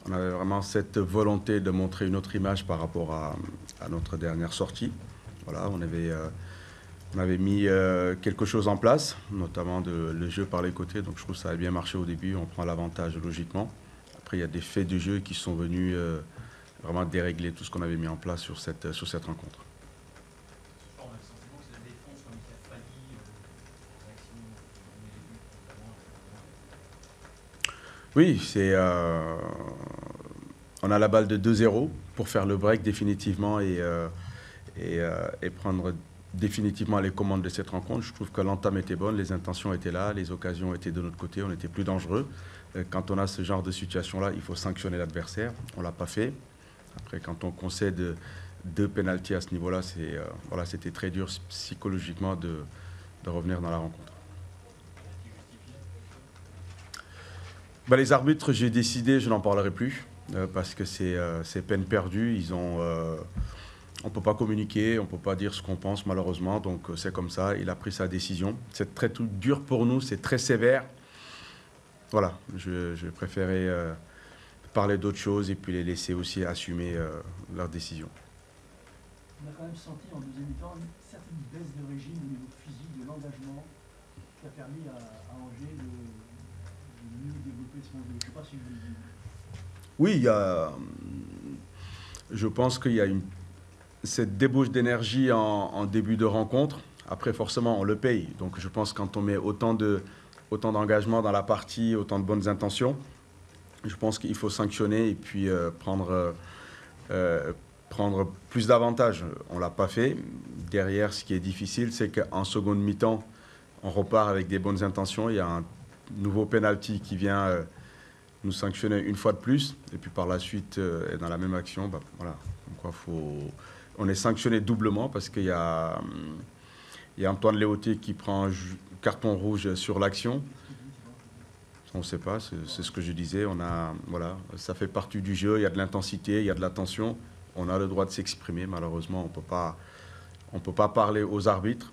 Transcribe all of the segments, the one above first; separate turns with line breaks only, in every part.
On avait vraiment cette volonté de montrer une autre image par rapport à notre dernière sortie. Voilà, on avait mis quelque chose en place, notamment le jeu par les côtés. Donc je trouve que ça a bien marché au début. On prend l'avantage logiquement. Après, il y a des faits du jeu qui sont venus vraiment dérégler tout ce qu'on avait mis en place sur cette rencontre.
On a le sentiment que c'est la défense qui a failli réaction au début.
Oui, on a la balle de 2-0 pour faire le break définitivement et prendre définitivement les commandes de cette rencontre. Je trouve que l'entame était bonne, les intentions étaient là, les occasions étaient de notre côté, on était plus dangereux. Quand on a ce genre de situation-là, il faut sanctionner l'adversaire. On ne l'a pas fait. Après, quand on concède 2 pénaltys à ce niveau-là, c'était très dur psychologiquement de revenir dans la rencontre. Les arbitres, j'ai décidé, je n'en parlerai plus, parce que c'est peine perdue. On ne peut pas communiquer, on ne peut pas dire ce qu'on pense malheureusement, donc c'est comme ça, il a pris sa décision. C'est très dur pour nous, c'est très sévère. Voilà, je préférais parler d'autres choses et puis les laisser aussi assumer leurs décisions.
On a quand même senti en deuxième mi-temps une certaine baisse de régime au niveau physique, de l'engagement, qui a permis à Angers de mieux développer son jeu. Je ne sais pas si je le dis.
Oui, je pense qu'il y a cette débauche d'énergie en début de rencontre. Après, forcément, on le paye. Donc, je pense que quand on met autant d'engagement dans la partie, autant de bonnes intentions, je pense qu'il faut sanctionner et puis prendre plus d'avantages. On ne l'a pas fait. Derrière, ce qui est difficile, c'est qu'en seconde mi-temps, on repart avec des bonnes intentions. Il y a un nouveau penalty qui vient nous sanctionner une fois de plus. Et puis par la suite, dans la même action, voilà. Donc, on est sanctionné doublement parce qu'il y a Antoine Léoté qui prend un carton rouge sur l'action. On ne sait pas, c'est ce que je disais. Voilà, ça fait partie du jeu, il y a de l'intensité, il y a de la tension. On a le droit de s'exprimer. Malheureusement, on ne peut pas parler aux arbitres.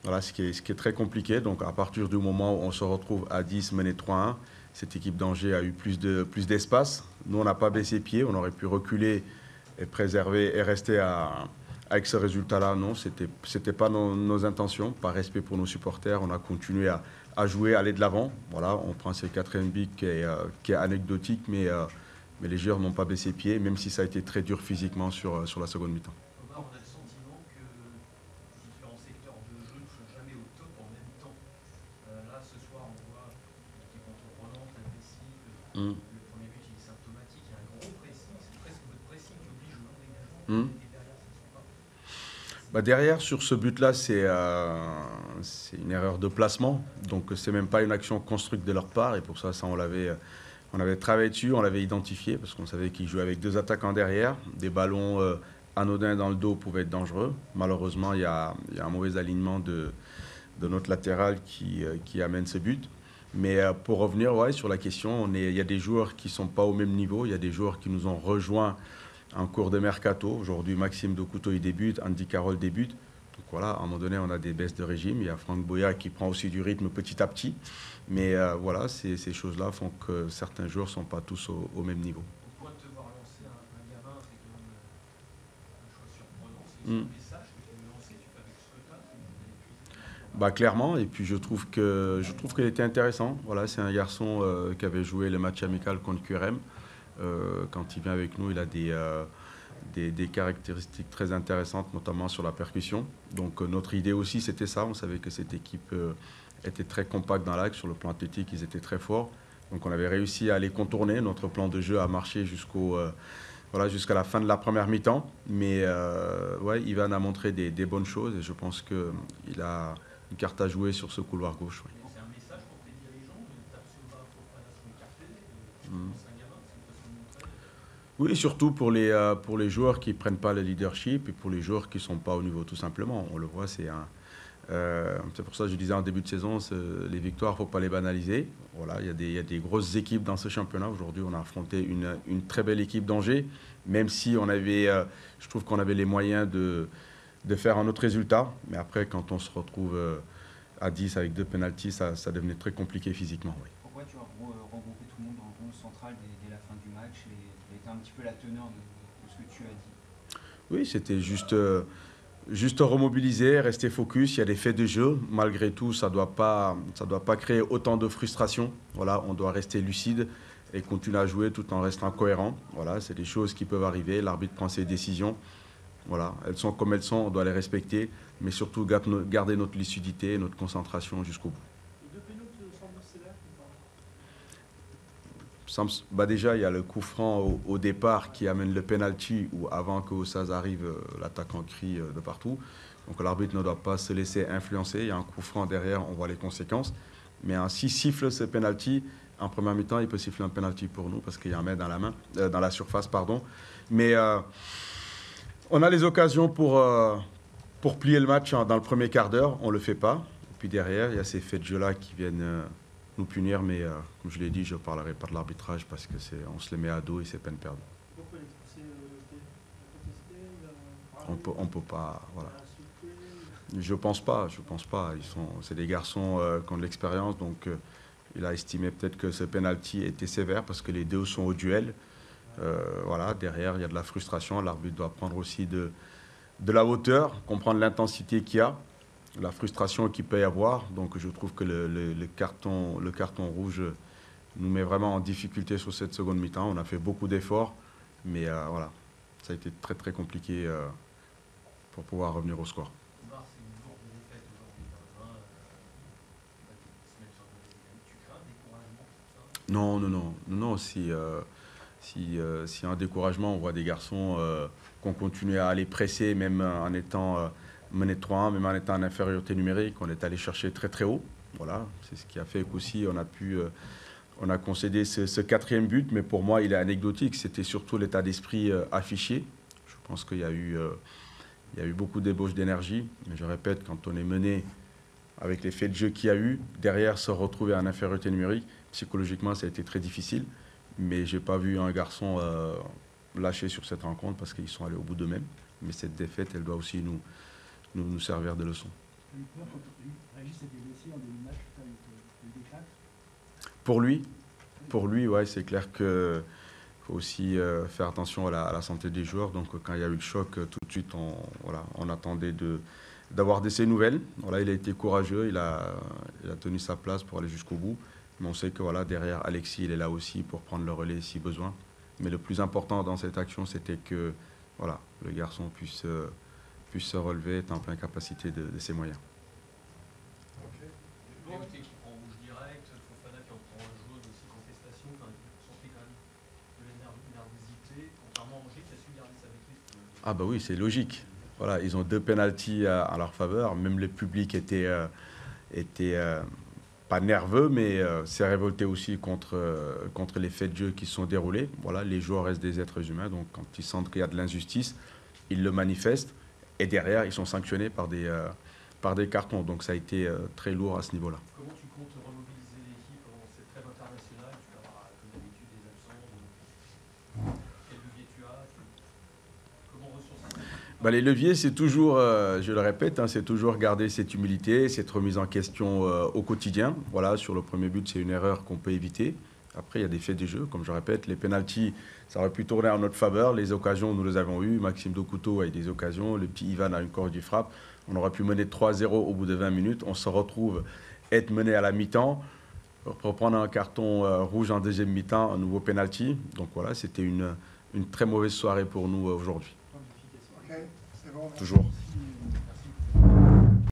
Voilà, ce qui est très compliqué. Donc à partir du moment où on se retrouve à 10, mené 3-1, cette équipe d'Angers a eu plus d'espace. Nous, on n'a pas baissé pied, on aurait pu reculer et préserver et rester avec ce résultat-là. Non, ce n'était pas nos intentions. Par respect pour nos supporters, on a continué à jouer, à aller de l'avant. Voilà, on prend ce 4e but qui est anecdotique, mais les joueurs n'ont pas baissé pied, même si ça a été très dur physiquement sur la seconde mi-temps.
On a le sentiment que différents secteurs de jeu ne sont jamais au top en même temps. Là, ce soir, on voit l'équipe entreprenante, agressive. Le premier but, il est symptomatique. Il y a un gros pressing. C'est presque votre pressing qui oblige au long dégagement. Et derrière, ça ne se sent pas.
Derrière, sur ce but-là, c'est une erreur de placement. Donc, ce n'est même pas une action construite de leur part. Et pour ça, on avait travaillé dessus, on l'avait identifié, parce qu'on savait qu'ils jouaient avec 2 attaquants derrière. Des ballons anodins dans le dos pouvaient être dangereux. Malheureusement, il y a un mauvais alignement de notre latéral qui amène ce but. Mais pour revenir sur la question, il y a des joueurs qui ne sont pas au même niveau. Il y a des joueurs qui nous ont rejoints en cours de mercato. Aujourd'hui, Maxime Dokuto il débute, Andy Carroll débute. Donc voilà, à un moment donné, on a des baisses de régime. Il y a Franck Boya qui prend aussi du rythme petit à petit. Mais voilà, ces choses-là font que certains joueurs ne sont pas tous au même niveau.
Pourquoi te voir lancer un gamin, c'est quand même un choix surprenant. C'est un message que tu veux lancer, tu fais avec ce que tu as.
Clairement, et puis je trouve qu'il était intéressant. Voilà, c'est un garçon qui avait joué le match amical contre QRM. Quand il vient avec nous, il a des caractéristiques très intéressantes, notamment sur la percussion. Donc notre idée aussi, c'était ça. On savait que cette équipe était très compacte dans l'axe. Sur le plan athlétique, ils étaient très forts. Donc on avait réussi à les contourner. Notre plan de jeu a marché jusqu'à la fin de la première mi-temps. Mais Ivan a montré des bonnes choses et je pense qu'il a une carte à jouer sur ce couloir gauche.
C'est un message pour tes dirigeants de t'absorber, faut pas s'écarter, c'est un gamin, c'est une façon de montrer.
Oui, surtout pour les joueurs qui ne prennent pas le leadership et pour les joueurs qui ne sont pas au niveau, tout simplement. On le voit, c'est pour ça que je disais en début de saison, les victoires, il ne faut pas les banaliser. Voilà, il y a des grosses équipes dans ce championnat. Aujourd'hui, on a affronté une très belle équipe d'Angers, même si je trouve qu'on avait les moyens de faire un autre résultat. Mais après, quand on se retrouve à 10 avec 2 pénaltys, ça devenait très compliqué physiquement. Oui.
Pourquoi tu as regroupé tout le monde dans le rond central dès la fin du match? match et quelle était un petit peu la teneur de ce que tu as dit?
Oui, c'était juste remobiliser, rester focus. Il y a des faits de jeu. Malgré tout, ça doit pas créer autant de frustration. Voilà, on doit rester lucide et continuer à jouer tout en restant cohérent. Voilà, c'est des choses qui peuvent arriver. L'arbitre prend ses décisions. Voilà, elles sont comme elles sont, on doit les respecter, mais surtout garder notre lucidité et notre concentration jusqu'au bout.
Les deux pénaux te semblent sévères ou pas?
Bah déjà, il y a le coup franc au départ qui amène le penalty, où avant que Ossaz arrive, l'attaquant crie de partout. Donc l'arbitre ne doit pas se laisser influencer. Il y a un coup franc derrière, on voit les conséquences. Mais s'il siffle ce penalty, en première mi-temps, il peut siffler un penalty pour nous parce qu'il y a un mec dans la surface, pardon. Mais on a les occasions pour plier le match dans le premier quart d'heure, on ne le fait pas. Et puis derrière, il y a ces faits de jeu-là qui viennent nous punir, mais comme je l'ai dit, je ne parlerai pas de l'arbitrage parce qu'on se les met à dos et c'est peine perdue.
Pourquoi l'expulser?
On peut pas, voilà. Je pense pas. C'est des garçons qui ont de l'expérience, donc il a estimé peut-être que ce penalty était sévère parce que les deux sont au duel. Voilà, derrière, il y a de la frustration. L'arbitre doit prendre aussi de la hauteur, comprendre l'intensité qu'il y a, la frustration qu'il peut y avoir. Donc, je trouve que le carton rouge nous met vraiment en difficulté sur cette seconde mi-temps. On a fait beaucoup d'efforts, mais voilà, ça a été très, très compliqué pour pouvoir revenir au score. Non. Si un découragement, on voit des garçons qu'on continue à aller presser, même en étant mené 3-1, même en étant en infériorité numérique, on est allé chercher très très haut. Voilà, c'est ce qui a fait qu'aussi on a concédé ce quatrième but, mais pour moi, il est anecdotique. C'était surtout l'état d'esprit affiché. Je pense qu'il y a eu beaucoup d'ébauches d'énergie, mais je répète, quand on est mené avec les faits de jeu qu'il y a eu, derrière se retrouver en infériorité numérique, psychologiquement, ça a été très difficile. Mais je n'ai pas vu un garçon lâcher sur cette rencontre parce qu'ils sont allés au bout d'eux-mêmes. Mais cette défaite, elle doit aussi nous servir de leçon. Pour lui, ouais, c'est clair qu'il faut aussi faire attention à la santé des joueurs. Donc quand il y a eu le choc, tout de suite, on attendait d'avoir de ses nouvelles. Voilà, il a été courageux, il a tenu sa place pour aller jusqu'au bout. Mais on sait que voilà, derrière, Alexis, il est là aussi pour prendre le relais si besoin. Mais le plus important dans cette action, c'était que voilà, le garçon puisse se relever, être en pleine capacité de ses moyens.
Okay. Léoté qui prend rouge direct, Fofana qui en prend un jaune aussi, contestation, enfin, vous sentez quand même de l'énervosité, contrairement à Angers qui a su garder sa maîtrise.
Ah bah oui, c'est logique. Voilà, ils ont 2 pénaltys à leur faveur. Même le public était pas nerveux, mais s'est révolté aussi contre les faits de jeu qui se sont déroulés. Voilà, les joueurs restent des êtres humains, donc quand ils sentent qu'il y a de l'injustice, ils le manifestent. Et derrière, ils sont sanctionnés par des cartons. Donc ça a été très lourd à ce niveau-là.
Comment tu comptes remobiliser l'équipe en cette trêve internationale? Tu vas avoir, comme d'habitude, des absents. Quel levier tu as? Comment ressourcer?
Bah, les leviers, c'est toujours, je le répète, hein, c'est toujours garder cette humilité, cette remise en question au quotidien. Voilà, sur le premier but, c'est une erreur qu'on peut éviter. Après, il y a des faits de jeu, comme je répète. Les pénaltys, ça aurait pu tourner en notre faveur. Les occasions, nous les avons eues. Maxime Dokuto a eu des occasions. Le petit Ivan a une corps du frappe. On aurait pu mener 3-0 au bout de 20 minutes. On se retrouve être mené à la mi-temps. Pour prendre un carton rouge en deuxième mi-temps, un nouveau pénalty. Donc voilà, c'était une très mauvaise soirée pour nous aujourd'hui.
Ok, c'est bon.
Toujours.
Si